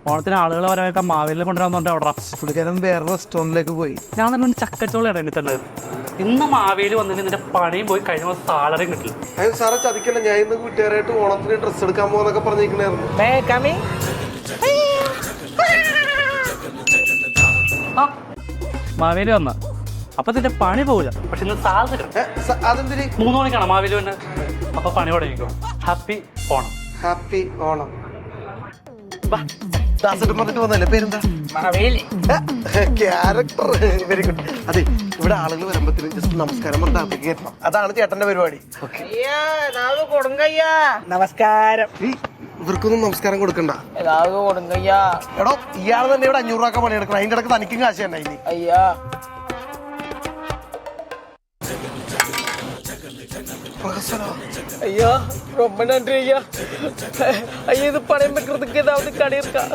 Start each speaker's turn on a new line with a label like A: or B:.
A: ഓണത്തിന് ആളുകൾ വരാനൊക്കെ മാവേലിനെ കൊണ്ടുവരാന്നുണ്ട് അവിടെ.
B: പുള്ളിക്കാരൻ വേറെ റെസ്റ്റോറൻറ്റിലേക്ക് പോയി.
A: ഞാൻ തന്നെ ചക്കച്ചോളയാണ് എന്നെ തന്നെ. ഇന്ന് മാവേലി വന്നിട്ട് നിന്റെ പണിയും പോയി കഴിഞ്ഞ മാസം സാലറിയും കിട്ടില്ല.
B: സാറെ ചതിക്കല്ല, ഞാൻ ഇന്ന് വീട്ടുകാരായിട്ട് ഓണത്തിന് ഡ്രസ്സ് എടുക്കാൻ പോകുന്നൊക്കെ പറഞ്ഞിരിക്കണായിരുന്നു.
A: ആ മാവേലി വന്ന അപ്പൊ നിന്റെ പണി പോവില്ല. പക്ഷെ ഇന്ന് സാലറി
B: അതെന്തിന്?
A: 3 മണിക്കാണ് മാവേലി വന്നെ. അപ്പൊ പണി തുടങ്ങിക്കോ. ഹാപ്പി ഓണം.
B: ഹാപ്പി ഓണം. പറഞ്ഞിട്ട് വന്നല്ലേ, പേരെന്താ? Character very good. അതെ, ഇവിടെ ആളുകൾ വരുമ്പത്തിന് ജസ്റ്റ് നമസ്കാരം പറഞ്ഞാൽ കേട്ടോ. അതാണ് ചേട്ടന്റെ പരിപാടി.
C: നമസ്കാരം.
B: ഇവർക്കൊന്നും നമസ്കാരം കൊടുക്കണ്ട. എടോ, ഇയാൾ തന്നെ ഇവിടെ 500 രൂപ പണിയെടുക്കണം. അതിന്റെ ഇടക്ക് തനിക്കും കാശ് തന്നെ. ഇനി
C: അയ്യാ ஐயா ரொம்ப நன்றி ஐயா. ஐயா இது படம் வைக்கிறதுக்கு ஏதாவது கடை இருக்கா?